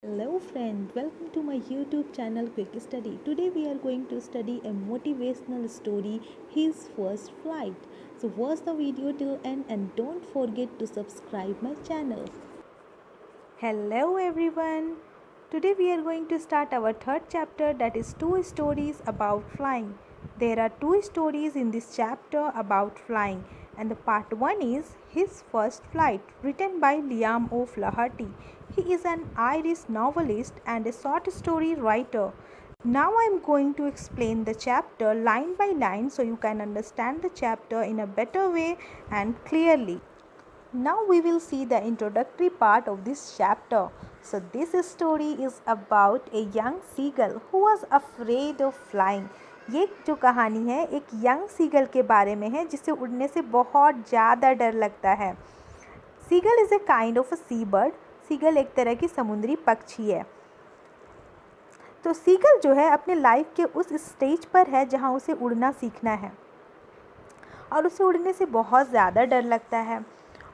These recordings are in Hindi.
Hello friend, welcome to my YouTube channel Quick Study. Today we are going to study a motivational story, His First Flight. So watch the video till end and don't forget to subscribe my channel. Hello everyone. Today we are going to start our third chapter, that is two stories about flying. There are two stories in this chapter about flying, and the part 1 is His First Flight, written by Liam O'Flaherty. He is an Irish novelist and a short story writer. Now I am going to explain the chapter line by line so you can understand the chapter in a better way and clearly. Now we will see the introductory part of this chapter. So this story is about a young seagull who was afraid of flying. ये जो कहानी है एक यंग सीगल के बारे में है जिसे उड़ने से बहुत ज़्यादा डर लगता है. Seagull is a kind of a sea bird. Seagull एक तरह की समुद्री पक्षी है. तो सीगल जो है अपने लाइफ के उस स्टेज पर है जहाँ उसे उड़ना सीखना है और उसे उड़ने से बहुत ज़्यादा डर लगता है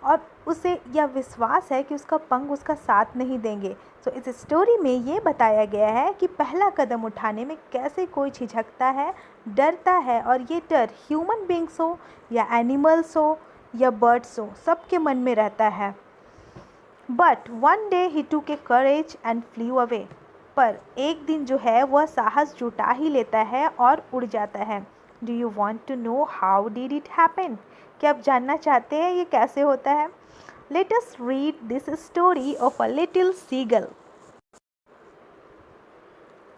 और उसे यह विश्वास है कि उसका पंख उसका साथ नहीं देंगे. तो इस स्टोरी में ये बताया गया है कि पहला कदम उठाने में कैसे कोई झिझकता है, डरता है, और ये डर ह्यूमन बींग्स हो या एनिमल्स हो या बर्ड्स हो, सबके मन में रहता है. बट वन डे ही टूक ए करेज एंड फ्ल्यू अवे. पर एक दिन जो है वह साहस जुटा ही लेता है और उड़ जाता है. Do you want to know how did it happen? क्या आप जानना चाहते हैं ये कैसे होता है? Let us read this story of a little seagull.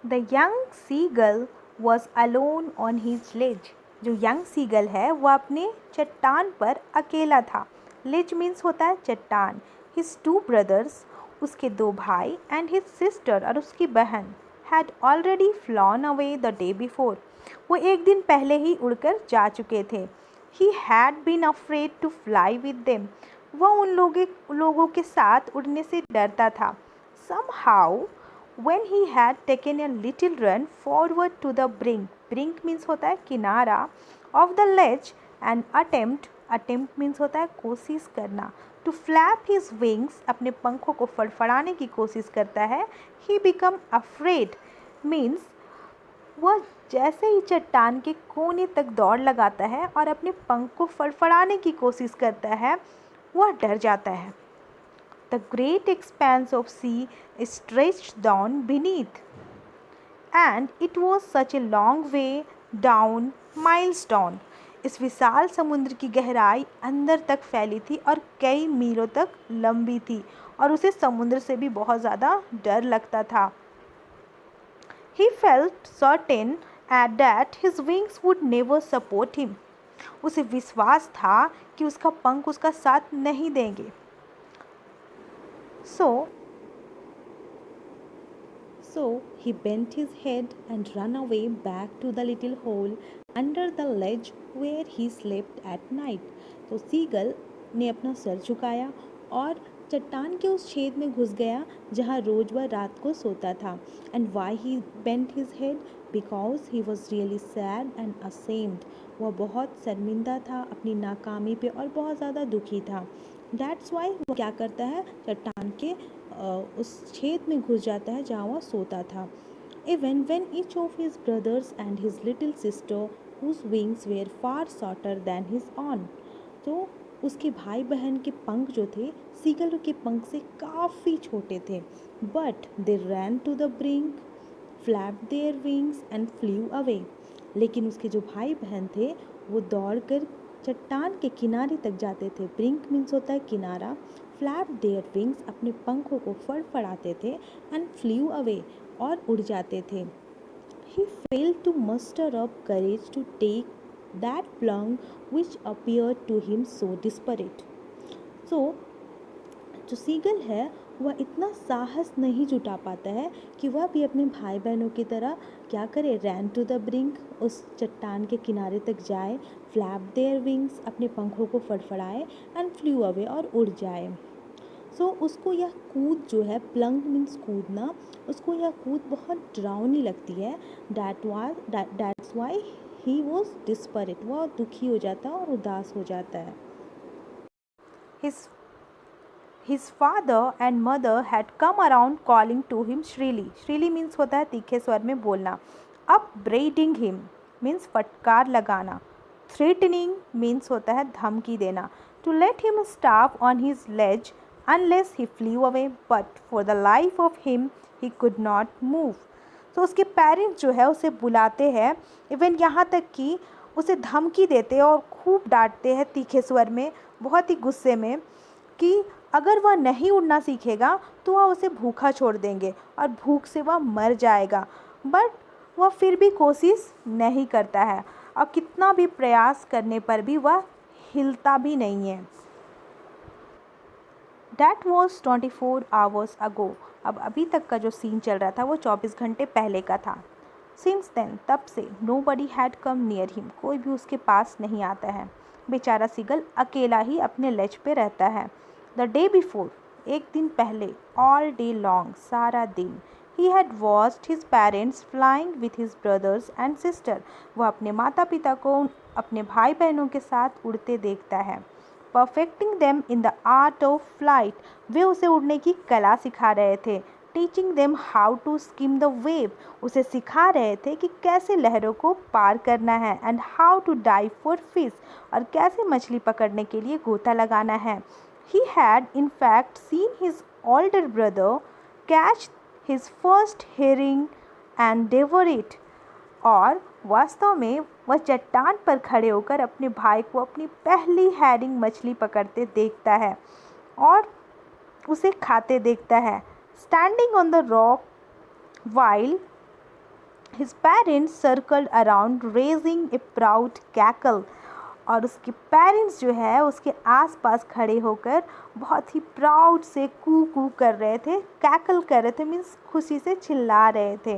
The young seagull was alone on his ledge. जो यंग सीगल है वह अपने चट्टान पर अकेला था. लेज मीन्स होता है चट्टान. हिज टू ब्रदर्स, उसके दो भाई, एंड हिज सिस्टर और उसकी बहन, had already flown away the day before. वो एक दिन पहले ही उड़कर जा चुके थे. He had been afraid to fly with them. वह उन लोगों के साथ उड़ने से डरता था. Somehow, when he had taken a little run forward to the brink, brink means होता है किनारा, of the ledge, and attempt means होता है कोशिश करना, to flap his wings, अपने पंखों को फड़फड़ाने की कोशिश करता है. He become afraid means वह जैसे ही चट्टान के कोने तक दौड़ लगाता है और अपने पंख को फड़फड़ाने की कोशिश करता है, वह डर जाता है. The great expanse of sea stretched down beneath, and it was such a long way down, miles down. इस विशाल समुद्र की गहराई अंदर तक फैली थी और कई मीलों तक लंबी थी और उसे समुद्र से भी बहुत ज़्यादा डर लगता था. He felt certain that his wings would never support him. उसे विश्वास था कि उसका पंख उसका साथ नहीं देंगे. So he bent his head and ran away back to the little hole under the ledge where he slept at night. तो सीगल ने अपना सर झुकाया और चट्टान के उस छेद में घुस गया जहाँ रोज वह रात को सोता था. And why he bent his head? Because he was really sad and ashamed. वह बहुत शर्मिंदा था अपनी नाकामी पे और बहुत ज़्यादा दुखी था. दैट्स वाई वो क्या करता है, चट्टान के उस छेद में घुस जाता है जहाँ वह सोता था. Even when each of his brothers and his little sister whose wings were far shorter than his own. तो उसके भाई बहन के पंख जो थे सीगल के पंख से काफ़ी छोटे थे. But they ran to the brink, flapped their wings and flew away. लेकिन उसके जो भाई बहन थे वो दौड़कर चट्टान के किनारे तक जाते थे. ब्रिंक मीन्स होता है किनारा. फ्लैप देयर विंग्स, अपने पंखों को फड़फड़ाते थे, एंड फ्ल्यू अवे, और उड़ जाते थे. He failed to muster up courage to take that plunge which appeared to him so desperate. So, जो सीगल है वह इतना साहस नहीं जुटा पाता है कि वह भी अपने भाई बहनों की तरह क्या करे, रैन टू द ब्रिंक, उस चट्टान के किनारे तक जाए, फ्लैप देयर विंग्स, अपने पंखों को फड़फड़ाए, एंड फ्ल्यू अवे, और उड़ जाए. सो उसको यह कूद जो है, प्लंग मीन्स कूदना, उसको यह कूद बहुत डरावनी लगती है. That's why he was desperate. वह दुखी हो जाता है और उदास हो जाता है. His father and mother had come around calling to him shrilly. Shrilly means होता है तीखे स्वर में बोलना. Upbraiding him means फटकार लगाना. Threatening means होता है धमकी देना. To let him starve on his ledge unless he flew away, but for the life of him he could not move. तो उसके पेरेंट्स जो है उसे बुलाते हैं, इवन यहाँ तक कि उसे धमकी देते हैं और खूब डांटते हैं तीखे स्वर में, बहुत ही गुस्से में, कि अगर वह नहीं उड़ना सीखेगा तो वह उसे भूखा छोड़ देंगे और भूख से वह मर जाएगा. बट वह फिर भी कोशिश नहीं करता है और कितना भी प्रयास करने पर भी वह हिलता भी नहीं है. That was 24 hours ago. अब अभी तक का जो सीन चल रहा था वो 24 घंटे पहले का था. Since then, तब से nobody had come near him. कोई भी उसके पास नहीं आता है. बेचारा सीगल अकेला ही अपने लेज पे रहता है. The day before, एक दिन पहले, all day long, सारा दिन, he had watched his parents flying with his brothers and sister. वह अपने माता पिता को अपने भाई बहनों के साथ उड़ते देखता है. Perfecting them in the art of flight. वे उसे उड़ने की कला सिखा रहे थे. Teaching them how to skim the wave. उसे सिखा रहे थे कि कैसे लहरों को पार करना है. And how to dive for fish. और कैसे मछली पकड़ने के लिए गोता लगाना है. He had in fact seen his older brother catch his first herring and devour it. और वास्तव में वह चट्टान पर खड़े होकर अपने भाई को अपनी पहली हैरिंग मछली पकड़ते देखता है और उसे खाते देखता है. Standing on the rock while his parents circled around raising a proud cackle. और उसके पेरेंट्स जो है उसके आसपास खड़े होकर बहुत ही प्राउड से कू कू कर रहे थे. कैकल कर रहे थे मीन्स खुशी से चिल्ला रहे थे.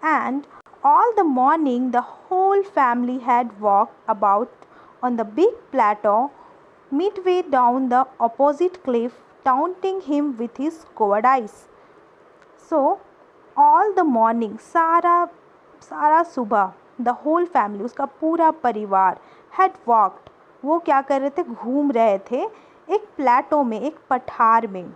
And all the morning the whole family had walked about on the big plateau midway down the opposite cliff, taunting him with his cowardice. So all the morning, सारा सुबह, the whole family, उसका पूरा परिवार had walked. वो क्या कर रहे थे, घूम रहे थे एक प्लेटो में, एक पठार में.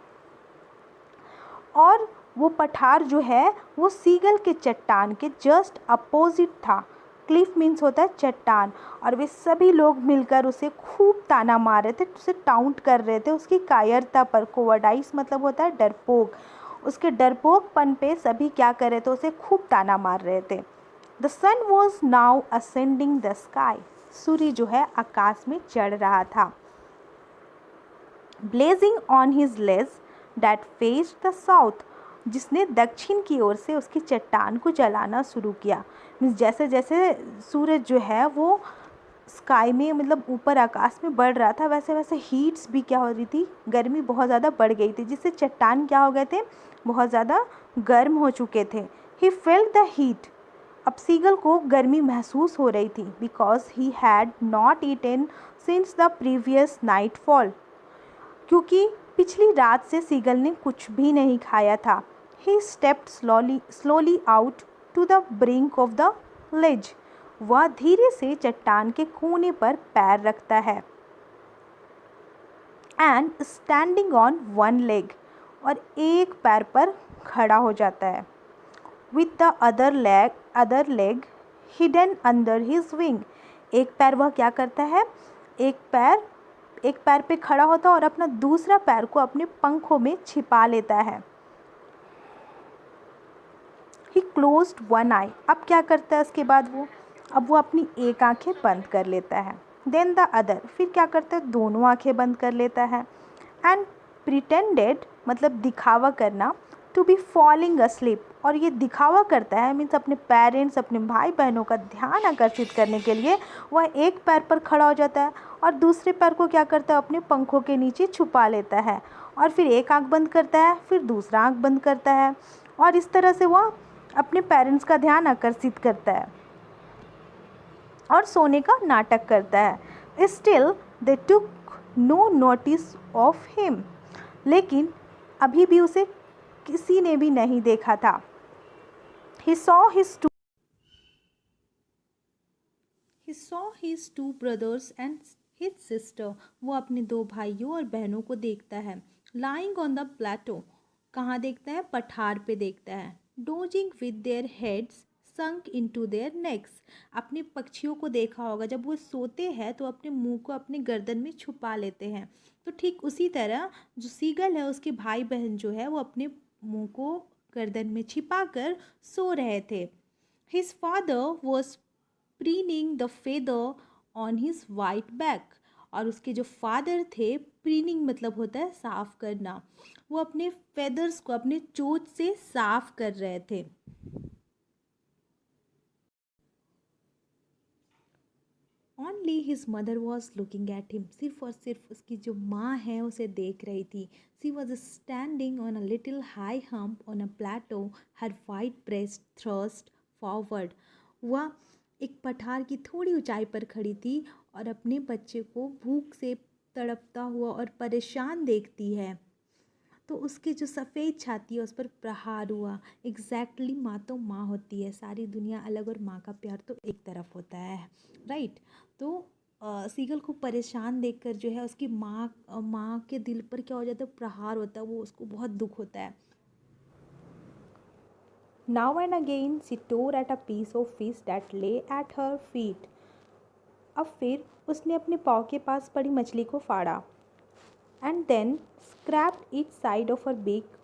और वो पठार जो है वो सीगल के चट्टान के जस्ट अपोजिट था. क्लिफ मीन्स होता है चट्टान. और वे सभी लोग मिलकर उसे खूब ताना मार रहे थे, उसे टाउंट कर रहे थे उसकी कायरता पर. कोवर्डाइस मतलब होता है डरपोक. उसके डरपोकपन पे सभी क्या कर रहे थे, उसे खूब ताना मार रहे थे. The sun was now ascending the sky. सूर्य जो है आकाश में चढ़ रहा था. Blazing on his ledge that faced the south. जिसने दक्षिण की ओर से उसकी चट्टान को जलाना शुरू किया. जैसे जैसे सूरज जो है वो स्काई में मतलब ऊपर आकाश में बढ़ रहा था, वैसे वैसे हीट्स भी क्या हो रही थी, गर्मी बहुत ज़्यादा बढ़ गई थी, जिससे चट्टान क्या हो गए थे, बहुत ज़्यादा गर्म हो चुके थे. He felt the heat. अब सीगल को गर्मी महसूस हो रही थी. Because he had not eaten since the previous nightfall. क्योंकि पिछली रात से सीगल ने कुछ भी नहीं खाया था. He stepped slowly out to the brink of the ledge. वह धीरे से चट्टान के कोने पर पैर रखता है. And standing on one leg. और एक पैर पर खड़ा हो जाता है. With the other leg hidden under his wing. एक पैर वह क्या करता है, एक पैर पे खड़ा होता है और अपना दूसरा पैर को अपने पंखों में छिपा लेता है. He closed one eye. अब क्या करता है उसके बाद अब वो अपनी एक आंखें बंद कर लेता है. Then the other. फिर क्या करता है, दोनों आंखें बंद कर लेता है. And pretended मतलब दिखावा करना, to be falling asleep. और ये दिखावा करता है मीन्स अपने पेरेंट्स, अपने भाई बहनों का ध्यान आकर्षित करने के लिए वह एक पैर पर खड़ा हो जाता है और दूसरे पैर को क्या करता है, अपने पंखों के नीचे छुपा लेता है. और फिर एक आंख बंद करता है, फिर दूसरा आंख बंद करता है और इस तरह से वह अपने पेरेंट्स का ध्यान आकर्षित करता है और सोने का नाटक करता है. Still they took no notice of him. लेकिन अभी भी उसे किसी ने भी नहीं देखा था. He saw his two brothers and his sister. वो अपने दो भाइयों और बहनों को देखता है. लाइंग ऑन द प्लेटो, कहाँ देखता है, पठार पे देखता है। Dosing with their heads sunk into their next, अपने पक्षियों को देखा होगा जब वो सोते हैं तो अपने मुंह को अपने गर्दन में छुपा लेते हैं। तो ठीक उसी तरह जो सीगल है उसके भाई बहन जो है वो अपने मुंह को गर्दन में छिपा कर सो रहे थे। His father was preening the feather on his white back, और उसके जो फादर थे, प्रीनिंग मतलब होता है साफ करना, वो अपने फेदर्स को अपने चोंच से साफ कर रहे थे। Only his mother was looking at him, सिर्फ और सिर्फ उसकी जो माँ है उसे देख रही थी। She was standing on a little high hump on a plateau, her white breast thrust forward. वह एक पठार की थोड़ी ऊंचाई पर खड़ी थी और अपने बच्चे को भूख से तड़पता हुआ और परेशान देखती है। तो उसकी जो सफ़ेद छाती है उस पर प्रहार हुआ। एग्जैक्टली माँ तो माँ होती है, सारी दुनिया अलग और माँ का प्यार तो एक तरफ होता है, राइट। तो सीगल को परेशान देखकर जो है उसकी माँ के दिल पर क्या हो जाता है, प्रहार होता है, वो उसको बहुत दुख होता है। Now and again she tore at a piece of fish that lay at her feet, अब फिर उसने अपने पाँव के पास पड़ी मछली को फाड़ा। And then scraped each side of her beak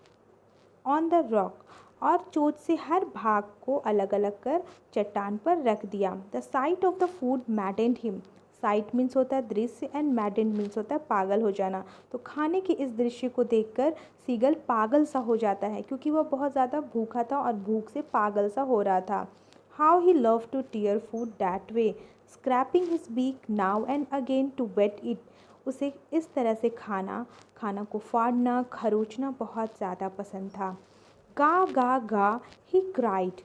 on the rock, और चोंच से हर भाग को अलग अलग कर चट्टान पर रख दिया। The site of the food मैडेंड him, site means होता है दृश्य एंड मैडेंड मीन्स होता है पागल हो जाना। तो खाने के इस दृश्य को देखकर सीगल पागल सा हो जाता है क्योंकि वह बहुत ज़्यादा भूखा था और भूख से पागल सा हो रहा था। How he love to tear food that way, scraping his beak now and again to whet it, उसे इस तरह से खाना को फाड़ना खरोचना बहुत ज़्यादा पसंद था। गा गा ga he cried,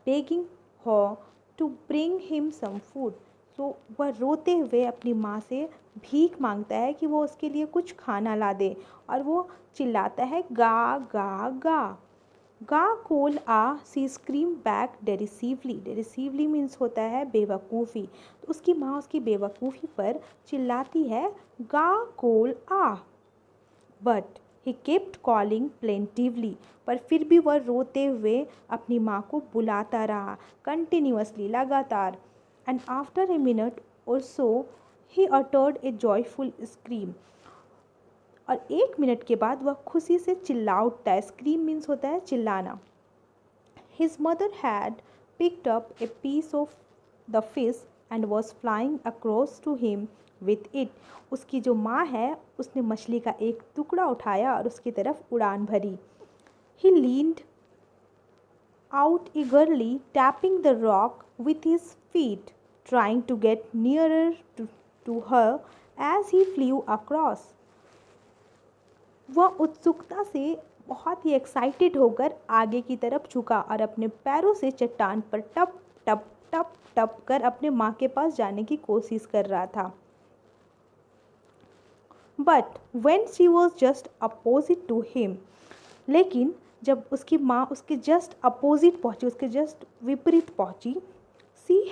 begging her to bring him some food, तो वह रोते हुए अपनी माँ से भीख मांगता है कि वो उसके लिए कुछ खाना ला दे, और वो चिल्लाता है गा गा गा। गा कोल आ, सी स्क्रीम बैक डेरिसिवली, डेरिसिवली मीन्स होता है बेवकूफ़ी। तो उसकी माँ उसकी बेवकूफ़ी पर चिल्लाती है गा कोल आ, but he kept calling plaintively, पर फिर भी वह रोते हुए अपनी माँ को बुलाता रहा कंटिन्यूअसली, लगातार। And after a minute or so he uttered a joyful scream, और 1 मिनट के बाद वह खुशी से चिल्ला उठता है। स्क्रीम मीन्स होता है चिल्लाना। His mother had picked up a piece of the fish and was flying across to him with it, उसकी जो माँ है उसने मछली का एक टुकड़ा उठाया और उसकी तरफ उड़ान भरी। ही leaned out eagerly, tapping the rock with his feet, trying to get nearer to her as he flew across. वह उत्सुकता से बहुत ही एक्साइटेड होकर आगे की तरफ झुका और अपने पैरों से चट्टान पर टप टप टप टप कर अपने माँ के पास जाने की कोशिश कर रहा था। But when she was just opposite to him, लेकिन जब उसकी माँ उसके जस्ट अपोजिट पहुँची, उसके जस्ट विपरीत पहुँची, सी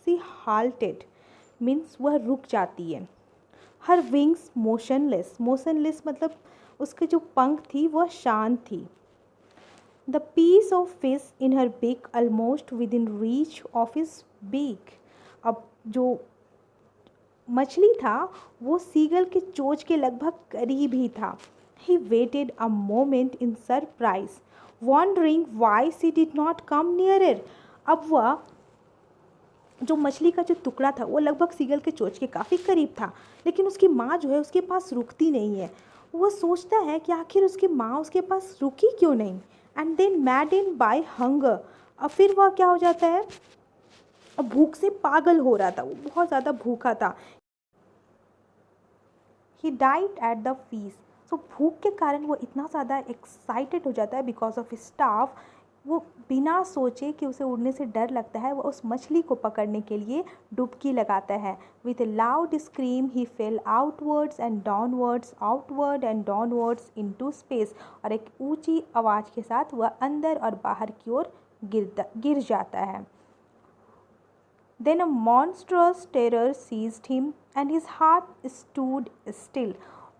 सी हाल्टेड मीन्स वह रुक जाती है। हर विंग्स मोशनलेस, मोशनलेस मतलब उसके जो पंख थी वह शांत थी। The piece of fish in her beak almost within reach of his beak, अब जो मछली था वो सीगल के चोंच के लगभग करीब ही था। He waited a moment in surprise, wondering why she did not come nearer. अब वह जो मछली का जो टुकड़ा था वो लगभग सीगल के चोंच के काफ़ी करीब था, लेकिन उसकी माँ जो है उसके पास रुकती नहीं है। वह सोचता है कि आखिर उसकी माँ उसके पास रुकी क्यों नहीं। And then maddened by hunger, अब फिर वह क्या हो जाता है, अब भूख से पागल हो रहा था, वो बहुत ज़्यादा भूखा था। He dived at the fish, so भूख के कारण वो इतना ज़्यादा एक्साइटेड हो जाता है बिकॉज ऑफ स्टाफ, वो बिना सोचे कि उसे उड़ने से डर लगता है, वो उस मछली को पकड़ने के लिए डुबकी लगाता है। With A loud scream he fail outwards and downwards, outward and downwards into space, और एक ऊंची आवाज़ के साथ वह अंदर और बाहर की ओर गिर जाता है। Then a monstrous terror seized him and his heart stood still,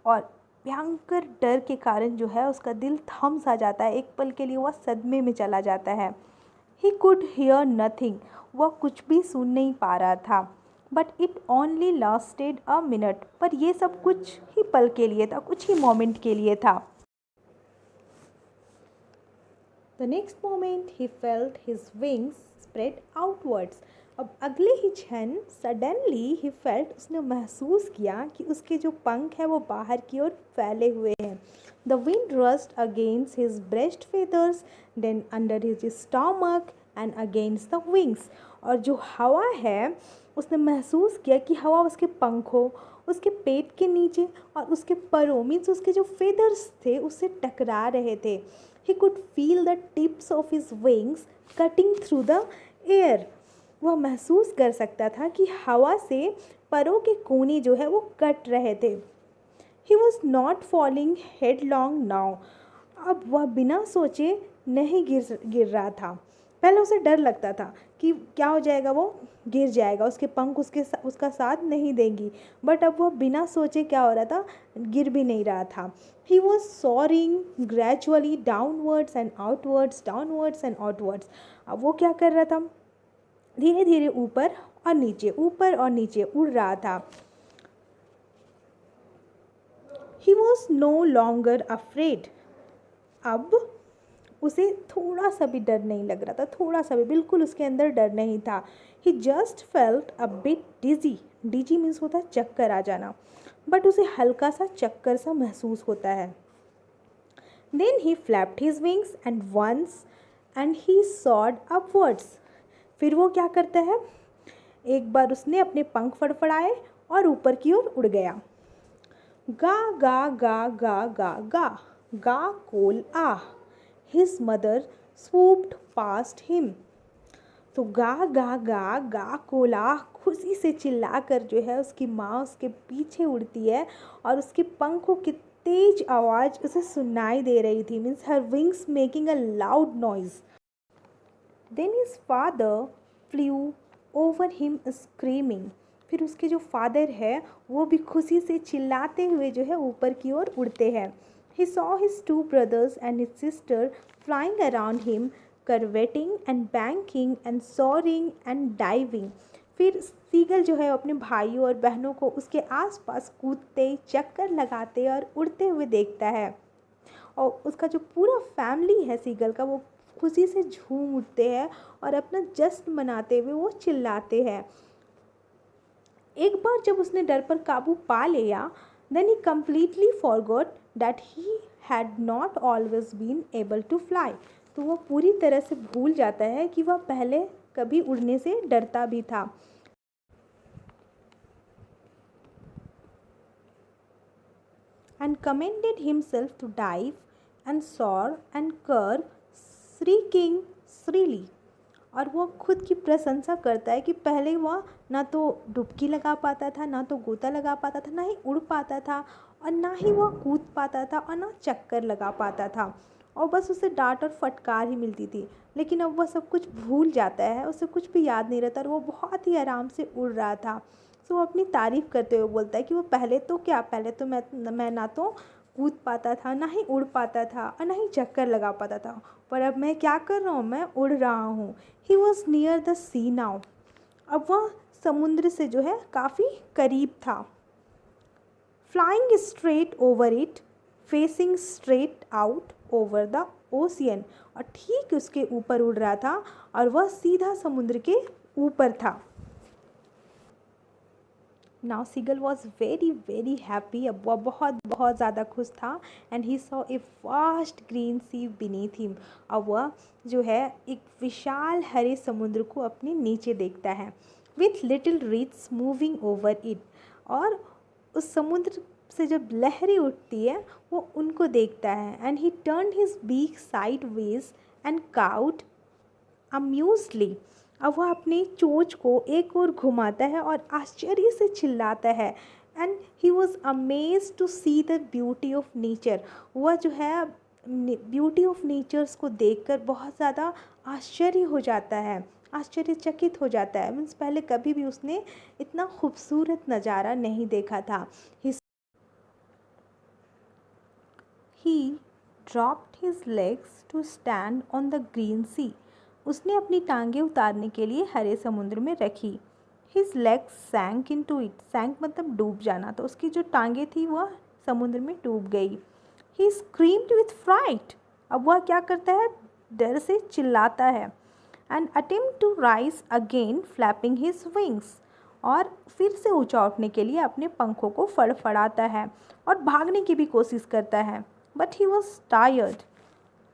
और भयंकर डर के कारण जो है उसका दिल थम सा जाता है, एक पल के लिए वह सदमे में चला जाता है। ही कुड हियर नथिंग, वह कुछ भी सुन नहीं पा रहा था। But it only lasted a minute, पर ये सब कुछ ही पल के लिए था, कुछ ही मोमेंट के लिए था। The next moment he felt his wings spread outwards. अब अगले ही क्षण सडनली ही फेल्ट, उसने महसूस किया कि उसके जो पंख है वो बाहर की ओर फैले हुए हैं। The wind rushed against his breast feathers, then under his stomach and against the wings. और जो हवा है उसने महसूस किया कि हवा उसके पंखों, उसके पेट के नीचे और उसके परों, मीन्स उसके जो फेदर्स थे उससे टकरा रहे थे। He could feel the tips of his wings cutting through the air. वह महसूस कर सकता था कि हवा से परों के कोने जो है वो कट रहे थे। He was not falling headlong now. अब वह बिना सोचे नहीं गिर रहा था। पहले उसे डर लगता था कि क्या हो जाएगा, वो गिर जाएगा, उसके पंख उसका साथ नहीं देंगी। बट अब वह बिना सोचे क्या हो रहा था, गिर भी नहीं रहा था। He was soaring gradually downwards and outwards, downwards and outwards. अब वो क्या कर रहा था, धीरे धीरे ऊपर और नीचे उड़ रहा था। He was no longer afraid. अब उसे थोड़ा सा भी डर नहीं लग रहा था, थोड़ा सा भी, बिल्कुल उसके अंदर डर नहीं था। He just felt a bit dizzy. Dizzy means होता है चक्कर आ जाना, बट उसे हल्का सा चक्कर सा महसूस होता है। Then he flapped his wings and he soared upwards. फिर वो क्या करता है, एक बार उसने अपने पंख फड़फड़ाए और ऊपर की ओर उड़ गया। गा गा गा गा गा गा गा कोल आ, his mother swooped past him. तो गा गा गा गा कोला, खुशी से चिल्लाकर जो है उसकी माँ उसके पीछे उड़ती है और उसके पंखों की तेज आवाज़ उसे सुनाई दे रही थी, means her wings making a loud noise. Then his father flew over him screaming. फिर उसके जो फादर है वो भी खुशी से चिल्लाते हुए जो है ऊपर की ओर उड़ते हैं। He saw his two brothers and his sister flying around him, curveting and banking and soaring and diving. फिर सीगल जो है अपने भाइयों और बहनों को उसके आसपास कूदते, चक्कर लगाते और उड़ते हुए देखता है। और उसका जो पूरा फैमिली है सीगल का, वो खुशी से झूम उठते हैं और अपना जश्न मनाते हुए वो चिल्लाते हैं। एक बार जब उसने डर पर काबू पा लिया, then he completely forgot that he had not always been able to fly. तो वो पूरी तरह से भूल जाता है कि वह पहले कभी उड़ने से डरता भी था। And commended himself to dive and soar and curve, shrieking shrilly. और वो खुद की प्रशंसा करता है कि पहले वह ना तो डुबकी लगा पाता था, ना तो गोता लगा पाता था, ना ही उड़ पाता था, और ना ही वह कूद पाता था, और ना चक्कर लगा पाता था, और बस उसे डांट और फटकार ही मिलती थी। लेकिन अब वह सब कुछ भूल जाता है, उसे कुछ भी याद नहीं रहता और वो बहुत ही आराम से उड़ रहा था। तो वो अपनी तारीफ़ करते हुए बोलता है कि वो पहले तो मैं ना तो कूद पाता था, ना ही उड़ पाता था, और ना ही चक्कर लगा पाता था, पर अब मैं क्या कर रहा हूँ, मैं उड़ रहा हूँ। He was near the sea now. अब वह समुद्र से जो है काफ़ी करीब था। Flying straight over it, facing straight out over the ocean. और ठीक उसके ऊपर उड़ रहा था और वह सीधा समुद्र के ऊपर था। Now seagull was very very happy. अब वह बहुत बहुत ज़्यादा खुश था। And he saw a vast green sea beneath him. अब वह जो है एक विशाल हरे समुद्र को अपने नीचे देखता है। With little reads moving over it. और उस समुद्र से जब लहरें उठती है वो उनको देखता है। And he turn his beak sideways and cawed amusedly. अब वह अपनी चोंच को एक ओर घुमाता है और आश्चर्य से चिल्लाता है। And he was amazed to see the beauty of nature. वह जो है ब्यूटी ऑफ नेचर्स को देखकर बहुत ज़्यादा आश्चर्य हो जाता है, आश्चर्यचकित हो जाता है। मीन्स पहले कभी भी उसने इतना खूबसूरत नज़ारा नहीं देखा था। He dropped his legs to stand on the green sea. उसने अपनी टांगें उतारने के लिए हरे समुद्र में रखी. His legs sank into it. Sank मतलब डूब जाना. तो उसकी जो टांगें थी वह समुद्र में डूब गई. He screamed with fright. अब वह क्या करता है? डर से चिल्लाता है. And attempt to rise again, flapping his wings. और फिर से ऊंचा उठने के लिए अपने पंखों को फड़फड़ाता है और भागने की भी कोशिश करता है. But he was tired.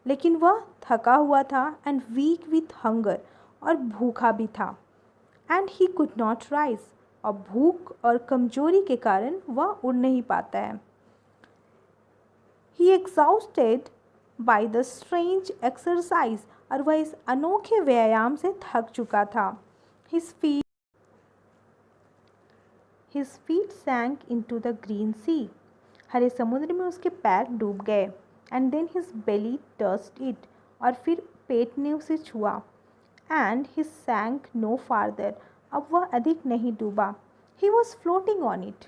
लेकिन वह थका हुआ था. And weak with hunger. और भूखा भी था. And he could not rise. और भूख और कमजोरी के कारण वह उड़ नहीं पाता है. He exhausted by the strange exercise. और वह इस अनोखे व्यायाम से थक चुका था. His feet sank into the green sea. हरे समुद्र में उसके पैर डूब गए. And then his belly touched it. और फिर पेट ने उसे छुआ. And he sank no farther. अब वह अधिक नहीं डूबा. He was floating on it.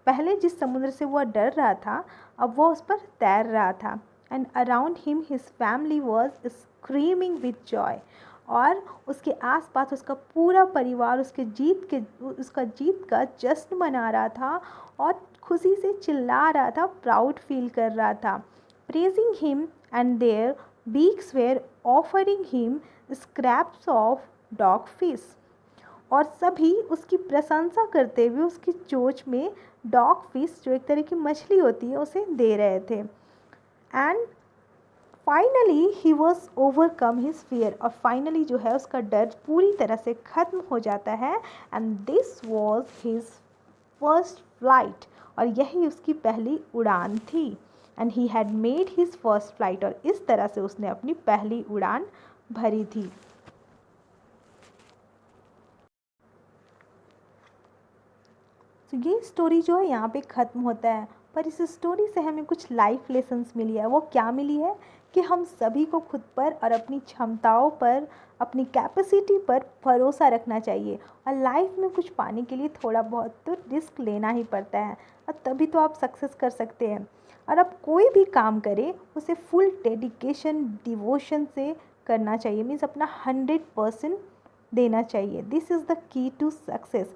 पहले जिस समुद्र से वह डर रहा था अब वह उस पर तैर रहा था. And around him his family was screaming with joy. और उसके आसपास उसका पूरा परिवार उसका जीत का जश्न मना रहा था और खुशी से चिल्ला रहा था, प्राउड फील कर रहा था. Praising him and their beaks were offering him scraps of dog fish. और सभी उसकी प्रशंसा करते हुए उसकी चोंच में डॉग फिश, जो एक तरह की मछली होती है, उसे दे रहे थे. And finally he was overcome his fear. और फाइनली जो है उसका डर पूरी तरह से ख़त्म हो जाता है. And this was his first flight. और यही उसकी पहली उड़ान थी. And he had made his first flight. और इस तरह से उसने अपनी पहली उड़ान भरी थी. तो ये स्टोरी जो है यहाँ पे ख़त्म होता है. पर इस स्टोरी से हमें कुछ लाइफ लेसन्स मिली है. वो क्या मिली है कि हम सभी को खुद पर और अपनी क्षमताओं पर, अपनी कैपेसिटी पर भरोसा रखना चाहिए. और लाइफ में कुछ पाने के लिए थोड़ा बहुत तो रिस्क लेना ही पड़ता है. और तभी तो आप सक्सेस कर सकते हैं. और आप कोई भी काम करें उसे फुल डेडिकेशन, डिवोशन से करना चाहिए. मीन्स अपना 100% देना चाहिए. This is the key to success.